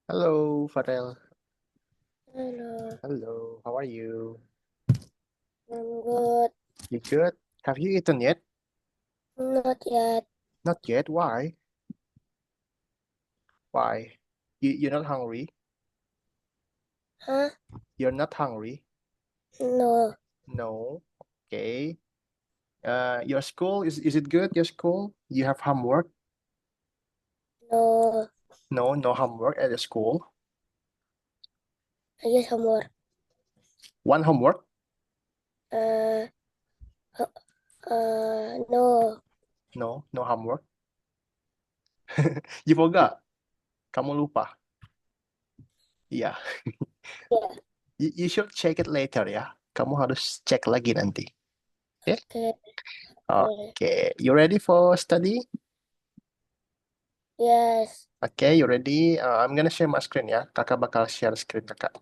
Hello, Fadel. Hello, Hello, how are you? I'm good. You good? Have you eaten yet? Not yet. Not yet. Why? Why? You're not hungry? Huh? You're not hungry? No, No. Okay. Your school is it good? Your school? You have homework? no. No, no homework at the school. I guess some more. One homework? Uh, no. No, no homework. You forgot. Kamu lupa. Iya. Yeah. You should check it later ya. Kamu harus cek lagi nanti. Oke? Okay. Okay. Oke. You ready for study? Yes. Okay, you ready? I'm gonna share my screen ya. Kakak bakal share screen kakak.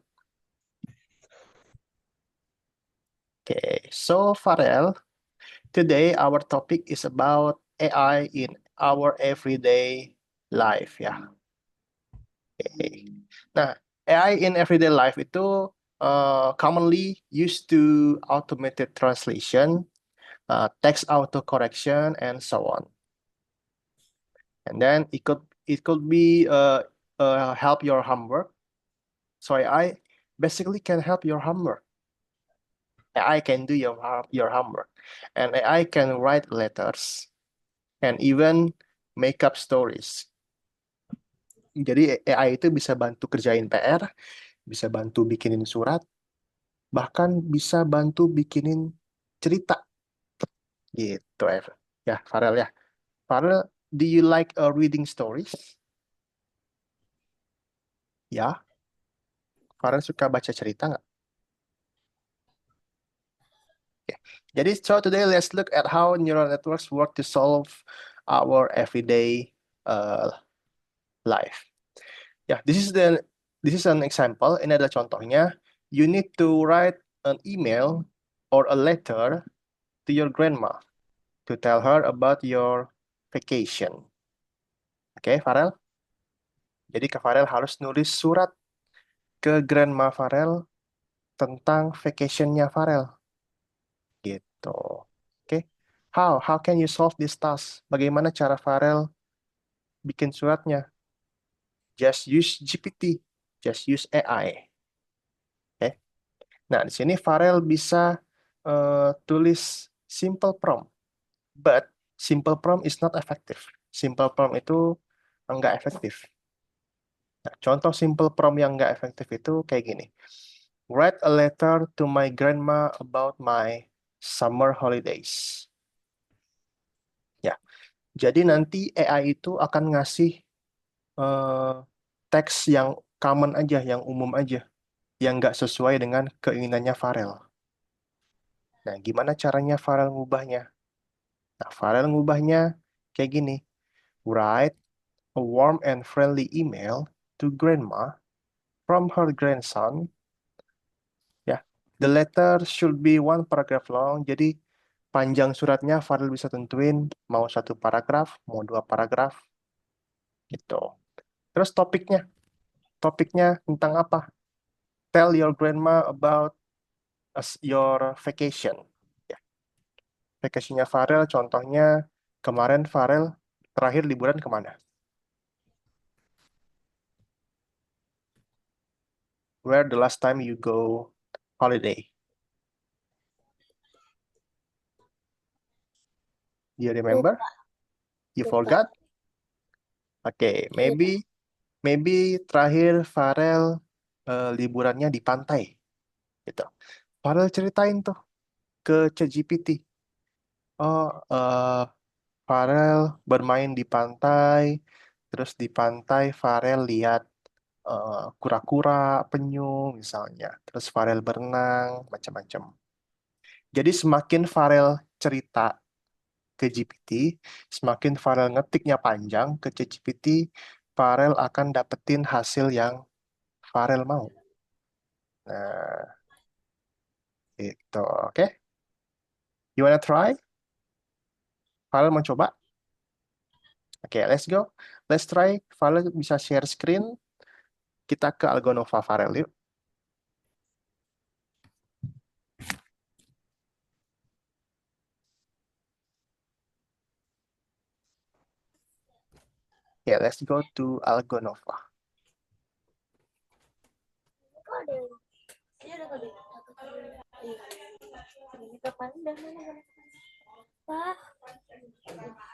Okay, so Farel, today our topic is about AI in our everyday life ya. Okay. Nah, AI in everyday life itu commonly used to automated translation, text auto correction, and so on. And then it could be help your homework. So AI basically can help your homework. AI can do your homework, and AI can write letters and even make up stories. Jadi AI itu bisa bantu kerjain PR, bisa bantu bikinin surat, bahkan bisa bantu bikinin cerita gitu, Eva. Ya, Farel ya. Farel, do you like reading stories? Ya, Farel suka baca cerita nggak? Ya. Jadi, so today let's look at how neural networks work to solve our everyday uh, life. Ya, this is an example. Ini adalah contohnya. You need to write an email or a letter to your grandma to tell her about your vacation. Oke, Farel. Jadi Kak Farel harus nulis surat ke grandma Farel tentang vacationnya Farel. Gitu. Oke. How can you solve this task? Bagaimana cara Farel bikin suratnya? Just use GPT. Just use AI. Oke. Nah, di sini Farel bisa tulis simple prompt, but simple prompt is not effective. Simple prompt itu enggak efektif. Nah, contoh simple prompt yang enggak efektif itu kayak gini. Write a letter to my grandma about my summer holidays. Ya, jadi nanti AI itu akan ngasih eh, teks yang common aja, yang umum aja, yang nggak sesuai dengan keinginannya Farel. Nah, gimana caranya Farel ngubahnya? Nah, Farel ngubahnya kayak gini. Write a warm and friendly email to grandma from her grandson. Ya, the letter should be one paragraph long. Jadi panjang suratnya Farel bisa tentuin mau satu paragraf, mau dua paragraf, gitu. Terus topiknya tentang apa? Tell your grandma about your vacation. Ya, vacationnya Farel, contohnya kemarin Farel terakhir liburan kemana? Where the last time you go holiday? You remember? Lupa. You Lupa. forgot? Oke, Iya. maybe terakhir Farel liburannya di pantai, gitu. Farel ceritain tuh ke ChatGPT. Oh, Farel bermain di pantai, terus di pantai Farel lihat kura-kura, penyu misalnya. Terus Farel berenang, macam-macam. Jadi semakin Farel cerita ke GPT, semakin Farel ngetiknya panjang ke ChatGPT, Farel akan dapetin hasil yang Farel mau. Nah, itu. Oke. You wanna try? Farel mau coba? Oke, let's go. Let's try. Farel bisa share screen. Kita ke Algonova Farel yuk. Yeah, let's go to Algonova. Pak,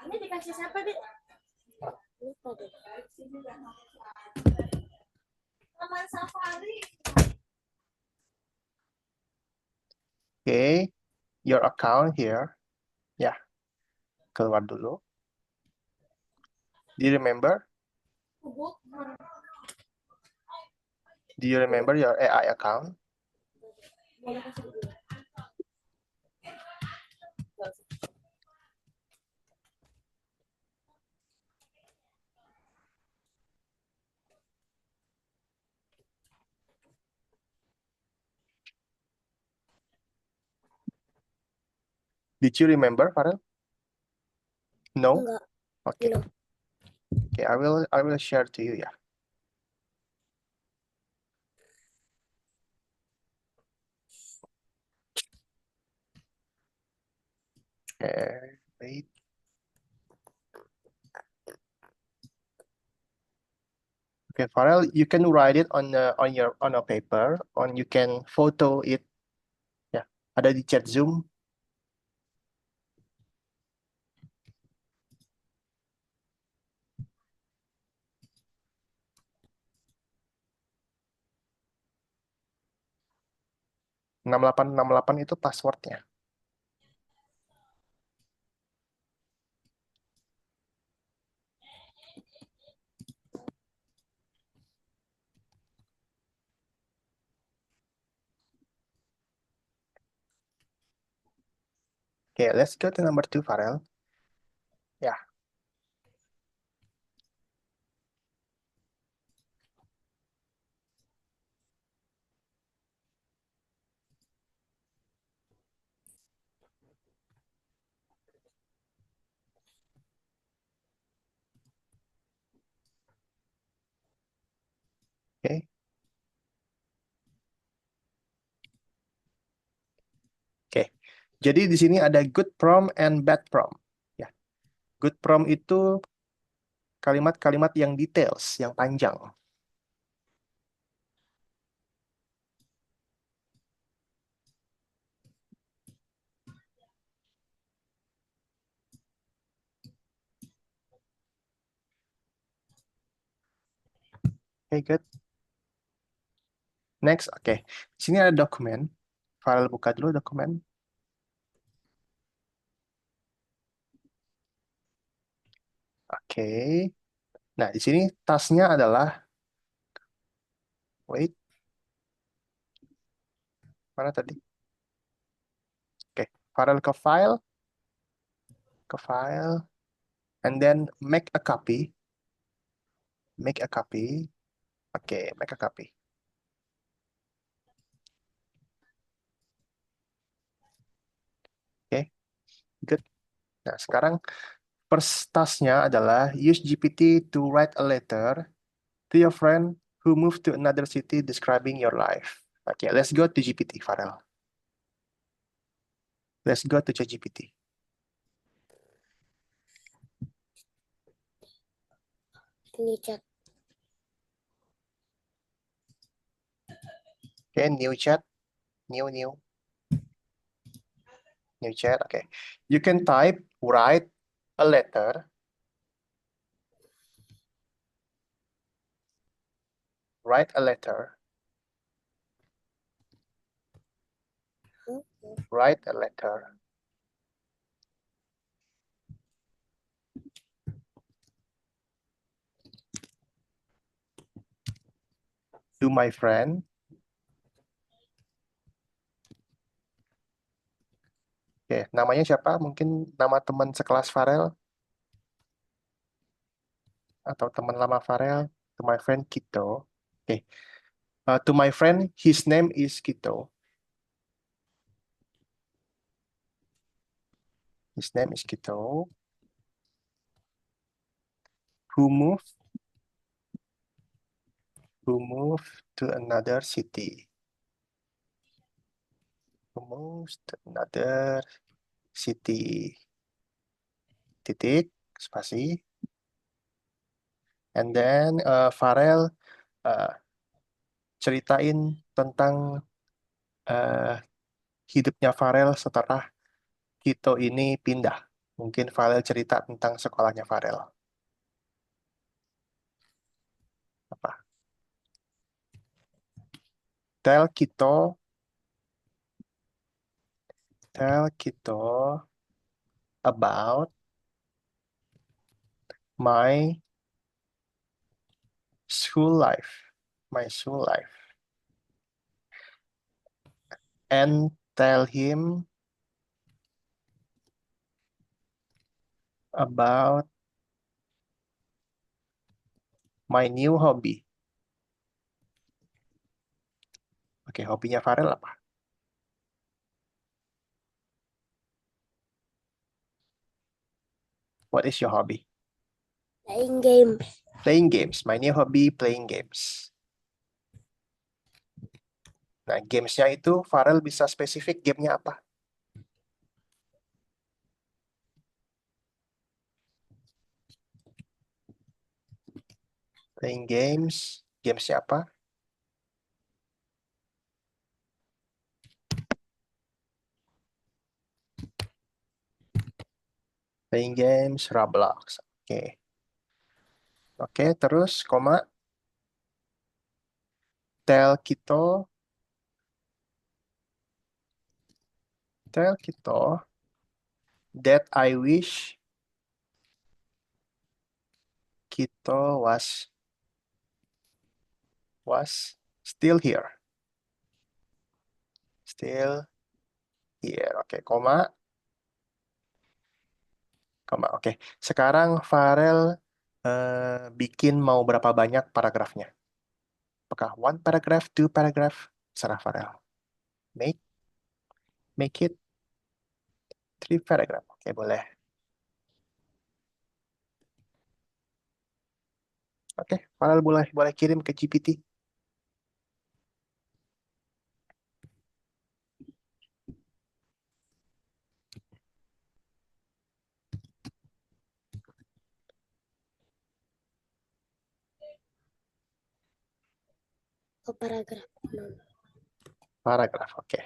ini dikasih siapa, Dik? Lupa deh. Taman Safari. Okay, your account here. Ya, keluar dulu. Do you remember? Do you remember your AI account? Did you remember, Farel? No? Enggak, Okay. belum. Okay, I will share to you, ya. Okay, wait. Okay, Farel, you can write it on a paper, or you can photo it. Ya, ada di chat Zoom. Enam enam delapan itu passwordnya. Okay, let's go to number 2, Farel. Ya, oke. Oke. Jadi di sini ada good prompt and bad prompt. Ya, good prompt itu kalimat-kalimat yang details, yang panjang. Oke, good. Next, oke. Di sini ada dokumen. Farel buka dulu dokumen. Oke. Nah, di sini tasnya adalah, wait, mana tadi? Oke, Farel ke file, and then make a copy. Make a copy. Oke, make a copy. Oke, good. Nah, sekarang first tasknya adalah use GPT to write a letter to your friend who moved to another city describing your life. Okay, let's go to GPT, Farel. Let's go to ChatGPT. Ini chat. Okay, new chat, new chat. Okay, you can type, write a letter, write a letter, write a letter to my friend. Oke, namanya siapa? Mungkin nama teman sekelas Farel atau teman lama Farel. To my friend Kito. Oke, to my friend, his name is Kito. His name is Kito. Who moved who moved to another city. Who moves to another city. Titik, spasi. And then Farel ceritain tentang uh, hidupnya Farel setelah Kito ini pindah. Mungkin Farel cerita tentang sekolahnya Farel. Apa? Tell Kito about my school life. My school life. And tell him about my new hobby. Oke, hobinya Farel apa? What is your hobby? Playing games. Playing games. My new hobby, playing games. Nah, gamesnya itu Farel bisa spesifik gamenya apa? Playing games. Gamesnya apa? Playing games, Roblox. Oke. Oke, terus koma. Tell Kito that I wish Kito was still here. Still here. Oke, koma. Koma. Oke. Sekarang Farel bikin mau berapa banyak paragrafnya? Apakah one paragraph, two paragraph? Serah Farel. Make make it three paragraph. Oke, boleh. Oke, Farel boleh boleh kirim ke GPT. Oh, paragraf. Paragraf. Oke.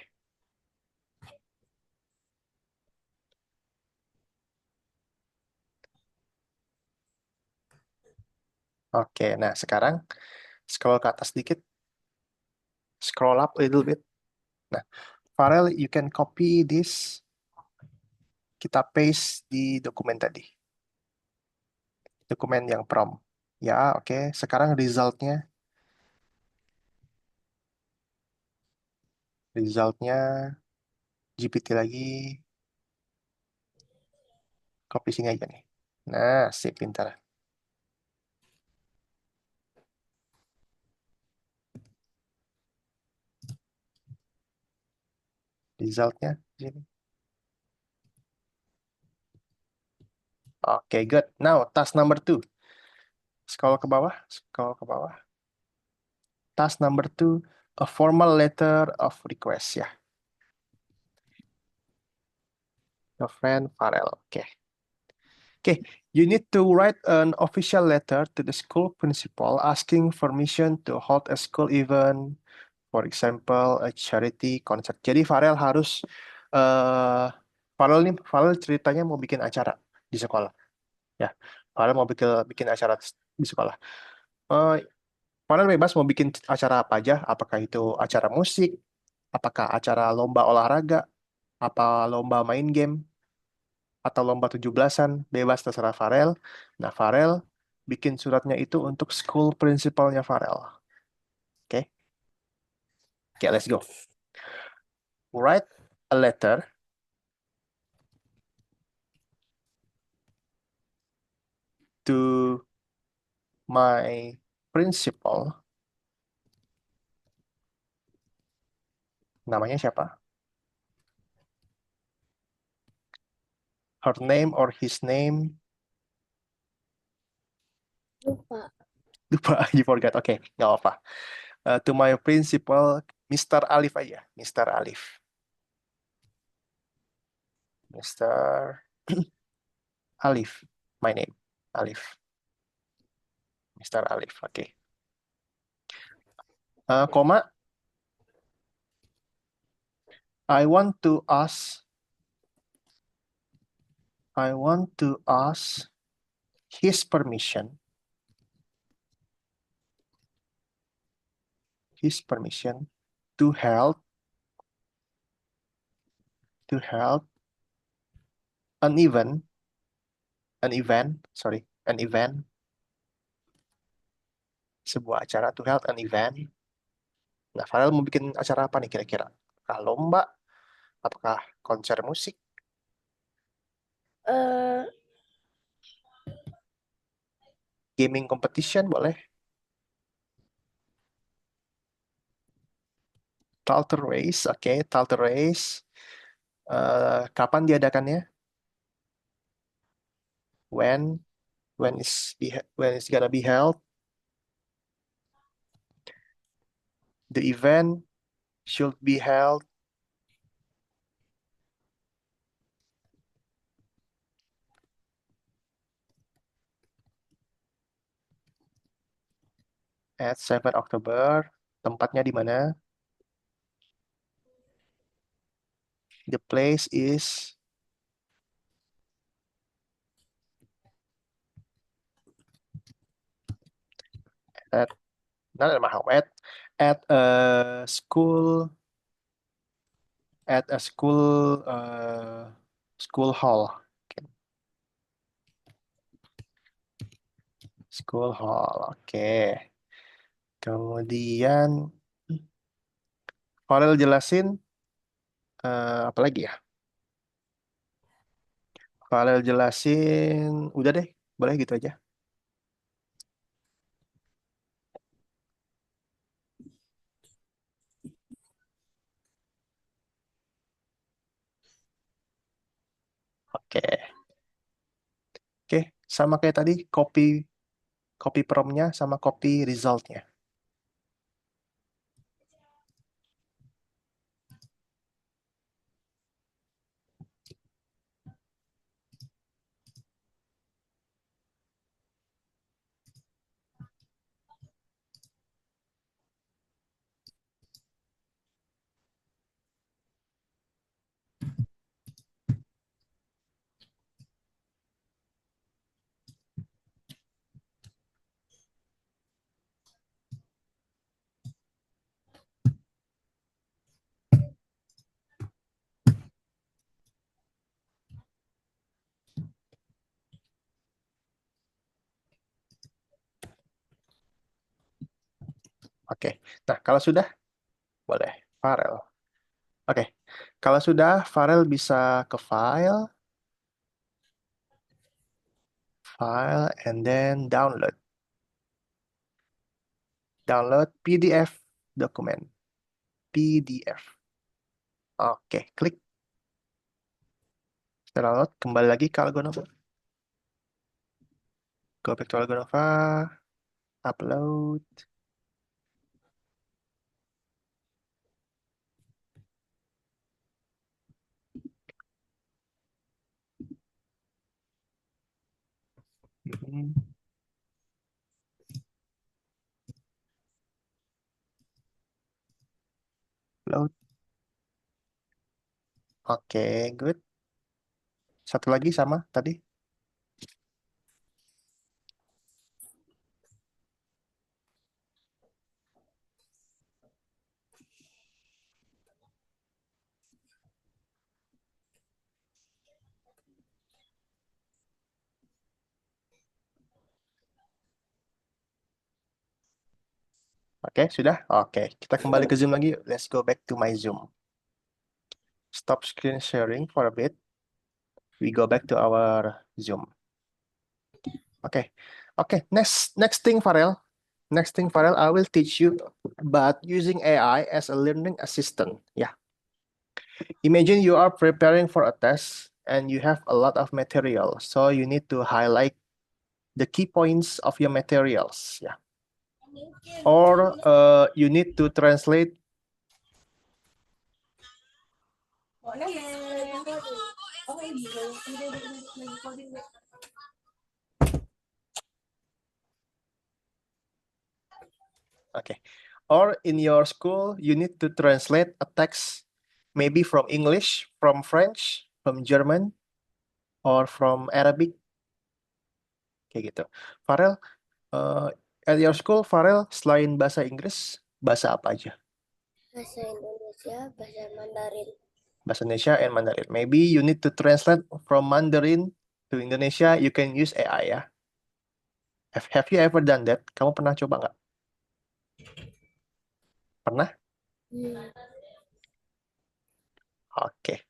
Oke, nah sekarang scroll ke atas sedikit. Scroll up a little bit. Nah, Farel, you can copy this. Kita paste di dokumen tadi. Dokumen yang prompt. Ya, oke. Sekarang resultnya. Resultnya GPT lagi. Copy sini aja nih. Nah, sip, pintar. Resultnya di sini. Oke, good. Now, task number two. Scroll ke bawah. Scroll ke bawah. Task number two, a formal letter of request ya. Your friend Farel. Oke. Oke, you need to write an official letter to the school principal asking permission to hold a school event, for example, a charity concert. Jadi Farel ceritanya mau bikin acara di sekolah. Ya, Farel mau bikin bikin acara di sekolah. Eh, Farel bebas mau bikin acara apa aja, apakah itu acara musik, apakah acara lomba olahraga, apa lomba main game, atau lomba 17-an, bebas terserah Farel. Nah, Farel bikin suratnya itu untuk school principalnya Farel. Oke, Oke, let's go. Write a letter to my principal. Namanya siapa? Her name or his name? Lupa. Lupa, you forgot. Oke, nggak apa. To my principal, Mr. Alif aja. Mr. Alif. Mr. Alif. My name. Alif. Mr. Alif. Oke. Koma. I want to ask. I want to ask his permission. His permission to help. To help an event. An event. Sorry. An event. Sebuah acara to help an event. Nah, Farel mau bikin acara apa nih kira-kira? Apakah lomba? Apakah konser musik? eh Gaming competition boleh? Talter race, oke, Talter race. Kapan diadakannya? When? When is gonna be held? The event should be held at 7 October. Tempatnya di mana? The place is at not at my home, at a school school hall. Okay. School hall. Oke. Kemudian Farel jelasin apa lagi ya? Farel jelasin, udah deh, boleh gitu aja. Oke. Oke, sama kayak tadi, copy promnya sama copy resultnya. Oke, nah kalau sudah, boleh Farel. Oke, kalau sudah, Farel bisa ke file, and then download. Download PDF document. PDF. Oke, klik download. Kembali lagi ke Algonova. Go back to Algonova. Upload. Mhm. Upload. Oke, good. Satu lagi sama tadi. Oke, sudah? Oke, kita kembali ke Zoom lagi. Let's go back to my Zoom. Stop screen sharing for a bit. We go back to our Zoom. Oke, oke. Next thing, Farel. Next thing, Farel, I will teach you about using AI as a learning assistant. Yeah. Imagine you are preparing for a test and you have a lot of material. So you need to highlight the key points of your materials. Yeah. or you need to translate. Okay. Or in your school, you need to translate a text maybe from English, from French, from German, or from Arabic. Kayak gitu. Farel, at your school, Farel, selain bahasa Inggris, bahasa apa aja? Bahasa Indonesia, bahasa Mandarin. Bahasa Indonesia and Mandarin. Maybe you need to translate from Mandarin to Indonesia, you can use AI ya. Have you ever done that? Kamu pernah coba nggak? Pernah? Hmm. Oke.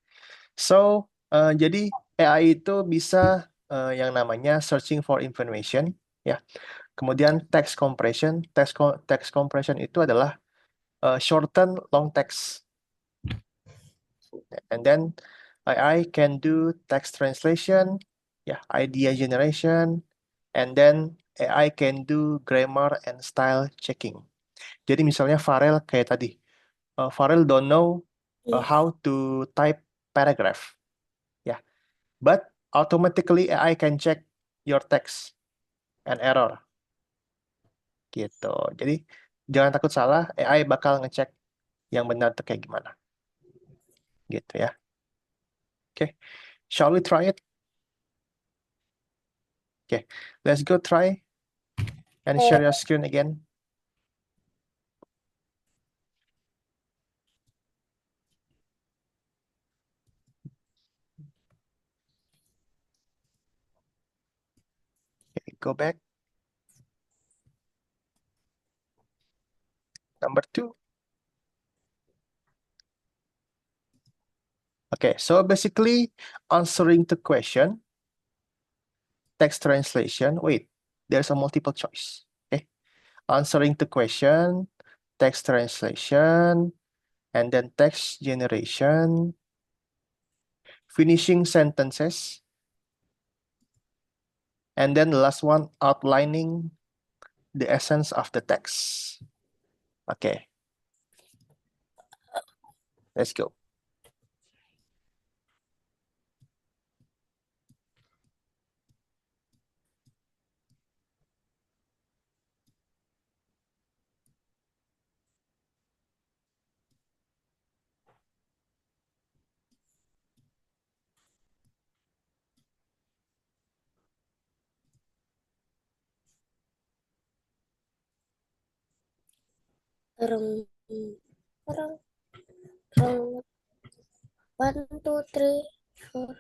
So, jadi AI itu bisa yang namanya searching for information, ya. Kemudian text compression. Text compression itu adalah shorten long text. And then AI can do text translation, ya, idea generation, and then AI can do grammar and style checking. Jadi misalnya Farel kayak tadi, Farel don't know how to type paragraph, ya. But automatically AI can check your text and error gitu. Jadi jangan takut salah, AI bakal ngecek yang benar tuh kayak gimana gitu ya. Oke, shall we try it? Oke, let's go try and share your screen again. Okay, go back. Number 2. Okay, so basically answering the question, text translation. Wait, there's a multiple choice. Okay, answering the question, text translation, and then text generation, finishing sentences, and then the last one, outlining the essence of the text. Okay, let's go. Orang, orang, orang, 1, 2, 3, 4.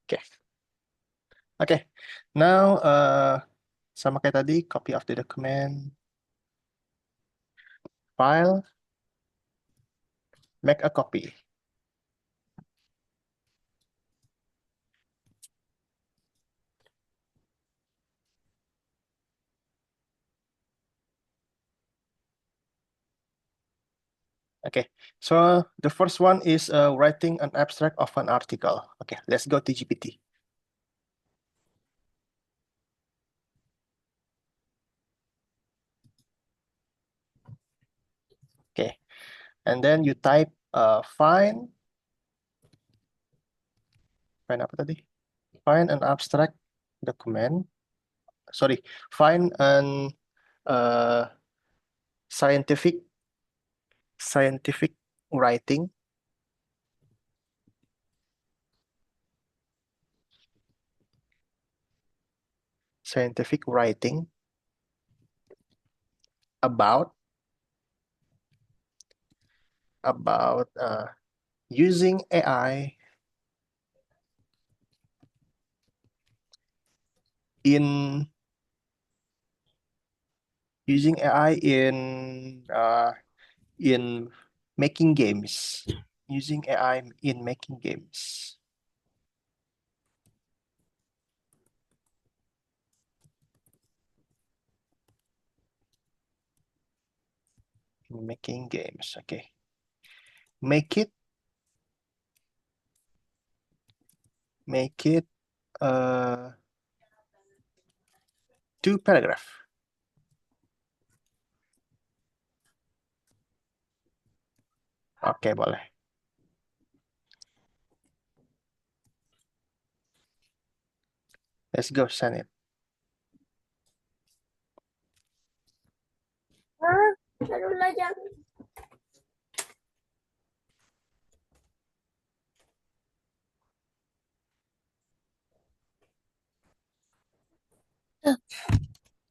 Okay, okay. Now, sama kayak tadi, copy of the document, file, make a copy. Okay, so the first one is writing an abstract of an article. Okay, let's go to GPT. Okay, and then you type find apa tadi? Find an abstract document. Sorry, find an uh, scientific writing. Scientific writing about using AI in in making games. Using AI in making games. In making games. Okay. Make it make it uh, 2 paragraph. Oke, boleh. Let's go, send it. Aduh lah jangan.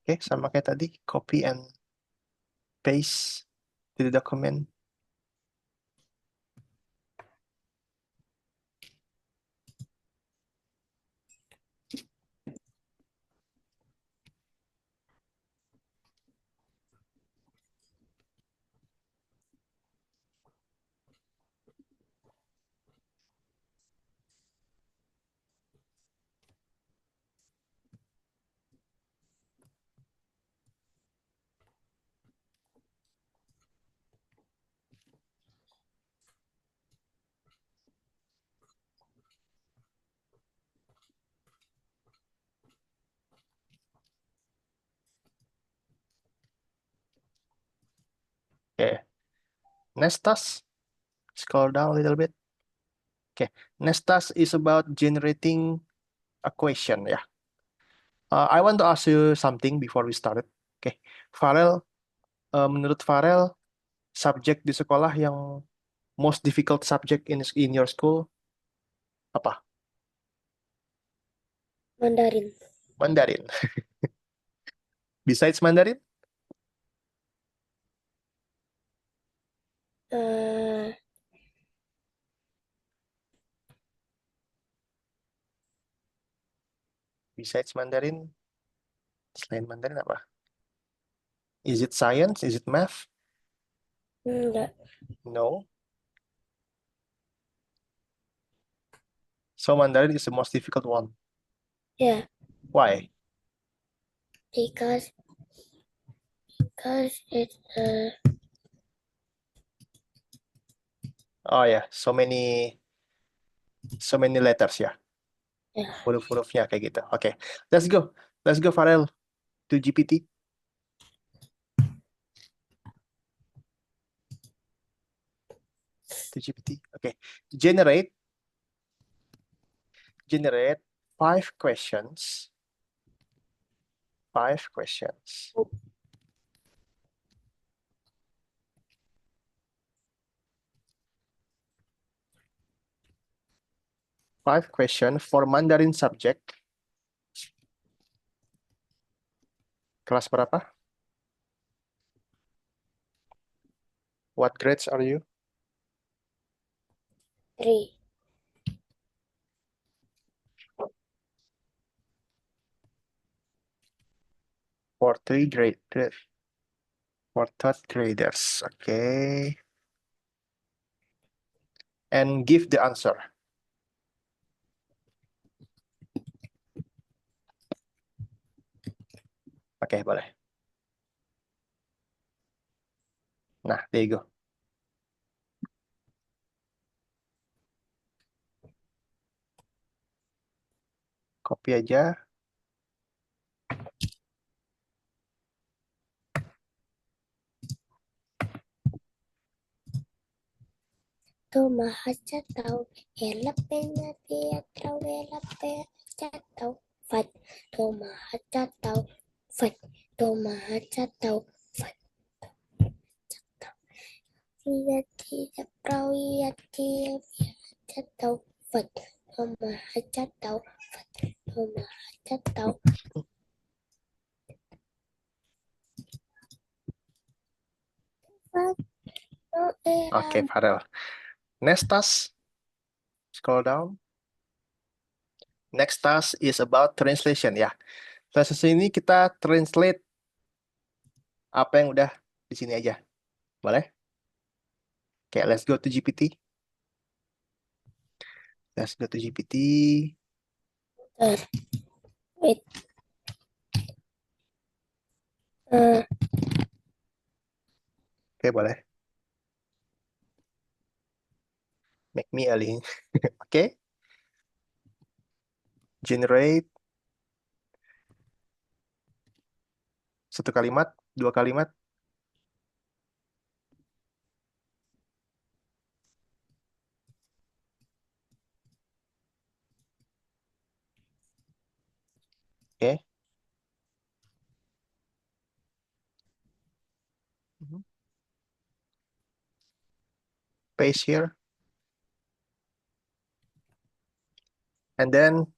Oke, sama kayak tadi, copy and paste to the document. Oke, next task. Scroll down a little bit. Okay, next task is about generating a question. Yeah, I want to ask you something before we start. Okay, Farel, menurut Farel, subjek di sekolah yang most difficult subject in your school apa? Mandarin. Mandarin. Besides Mandarin? Eh, Besides Mandarin, selain Mandarin apa? Is it science? Is it math? enggak. No. So Mandarin is the most difficult one. Ya, Why? because it's Oh ya, so many letters ya. ya. Huruf-hurufnya kayak gitu. Oke, let's go. Let's go, Farel, to GPT. To GPT. Oke, generate five questions. Five questions. Five question for Mandarin subject. Kelas berapa? What grades are you? 3. For for third graders. Okay. And give the answer. Oke, boleh. Nah, there you go. Copy aja. Tôi mà hết chết tàu, hè lấp bên nhà tia trâu ghé lấp bên chết tàu Phật. Tôi mà hết chết tàu, Phật. Tôi mà hết chết tàu, Phật. Iya tidak trâu iya tia chết tàu Phật. Tôi mà hết chết tàu, Phật. Tôi mà hết chết tàu. Phật. Tôi Oke, Farel. Next task. Scroll down. Next task is about translation ya. Translation ini kita translate apa yang udah di sini aja. Boleh? Oke, let's go to GPT. Let's go to GPT. Wait. Uh, Oke, boleh. Make me a link. Oke. Generate satu kalimat, dua kalimat. Oke. Mhm. Paste here. And then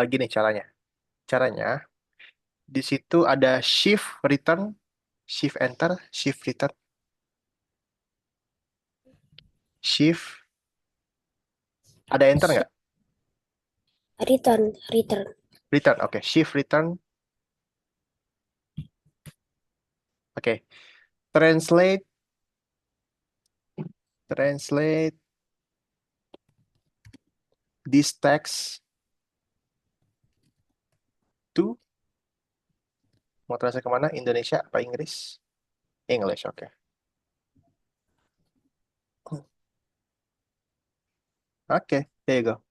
gini caranya. Caranya di situ ada shift return, shift enter, shift return, shift. Ada enter nggak? Return. Return. Oke, shift return. Oke. Translate this text to, mau translate kemana? Indonesia apa Inggris? English, oke. Oke, there you go.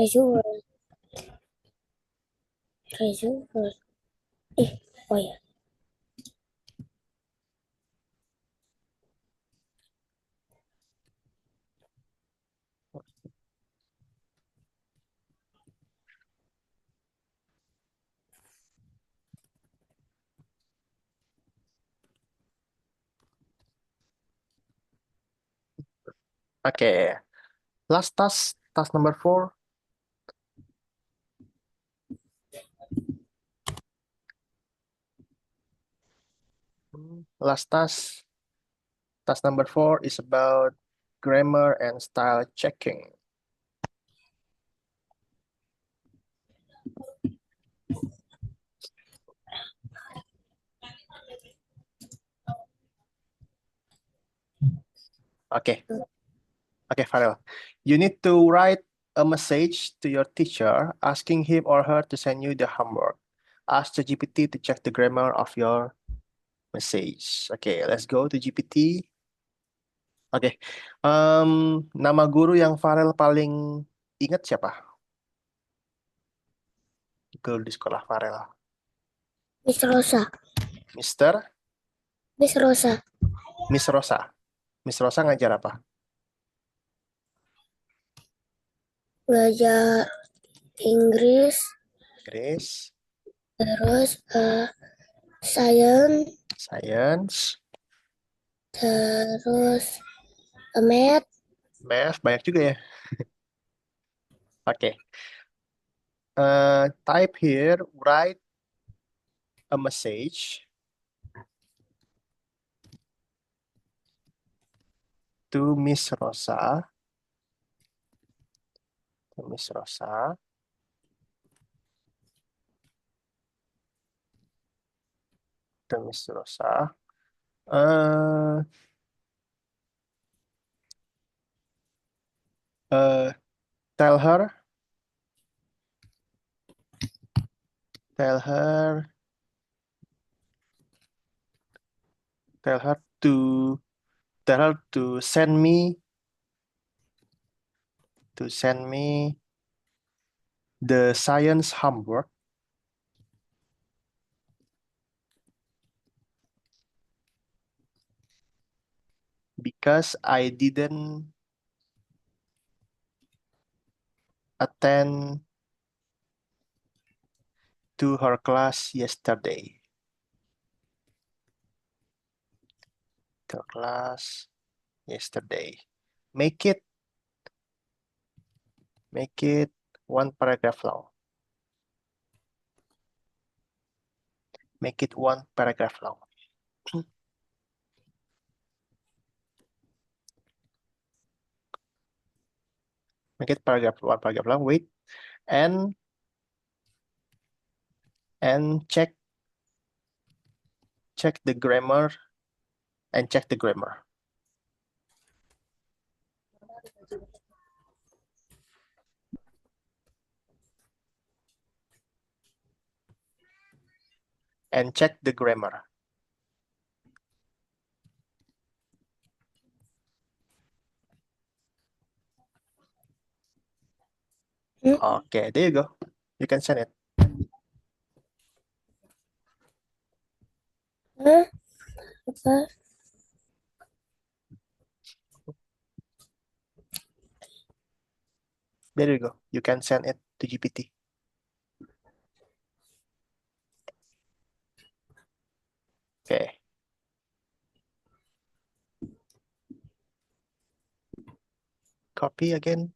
Resume. Oh ya. Oke, last task number 4. Last task number 4 is about grammar and style checking. Okay. Okay, Farel. You need to write a message to your teacher asking him or her to send you the homework. Ask the GPT to check the grammar of your message. Okay, let's go to GPT. Oke, nama guru yang Farel paling ingat siapa? Guru di sekolah Farel. Miss Rosa. Mister, Miss Rosa. Miss Rosa. Miss Rosa ngajar apa? Belajar Inggris. Inggris, Terus science. Science, Terus math. Math, banyak juga ya. Oke, type here, write a message to Miss Rosa. To Miss Rosa. To Miss Rosa. Tell her. Tell her. Tell her to. Tell her to send me. To send me the science homework. Because I didn't attend to her class yesterday. To her class yesterday. Make it one paragraph long. Make it one paragraph long. Make it one paragraph long. Wait, and check the grammar and check the grammar. and check the grammar. Okay, there you go. You can send it. Hah? Apa? There you go. You can send it to GPT. Okay. Copy again.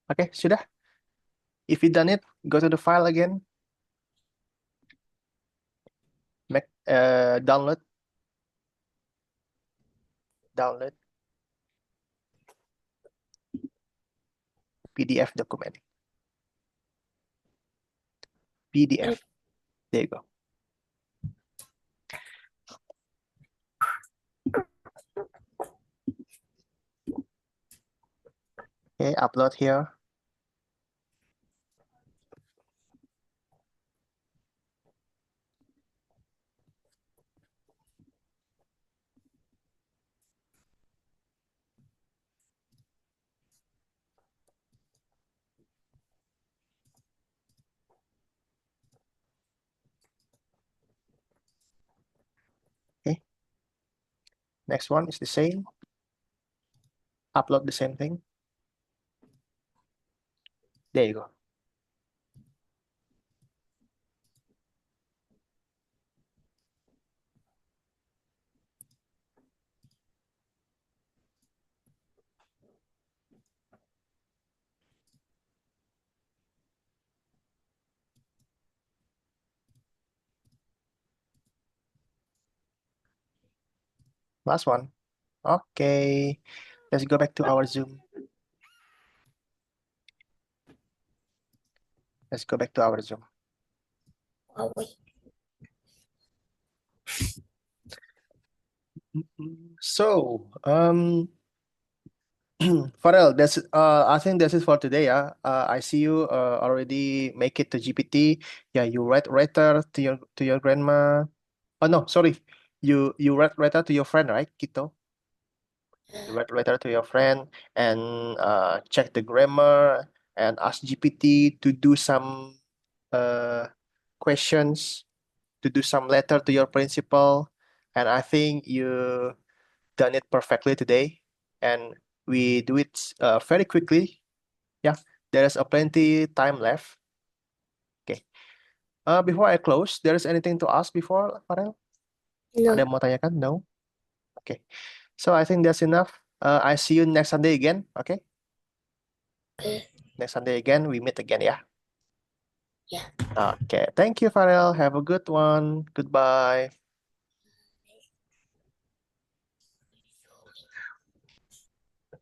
Okay, sudah. If you done it, go to the file again. Make download PDF document. PDF. There you go. Okay, upload here. Okay. Next one is the same. Upload the same thing. There you go. Last one. Okay. Let's go back to our Zoom. Let's go back to our Zoom. Huawei. So, Farel, I think that's it for today. Yeah, I see you already make it to GPT. Yeah, you write letter to your grandma. Oh no, sorry, you write letter to your friend, right, Kito? You write letter to your friend and check the grammar and ask GPT to do some uh questions, to do some letter to your principal, and I think you done it perfectly today, and we do it very quickly. Yeah, there is a plenty time left. Okay. Before I close, there is anything to ask before, Farel? No. Ada yang mau tanyakan? No. Okay. So I think that's enough. I see you next Sunday again. Okay. Okay. Next Sunday again, we meet again. Yeah. Yeah. Okay. Thank you, Farel. Have a good one. Goodbye.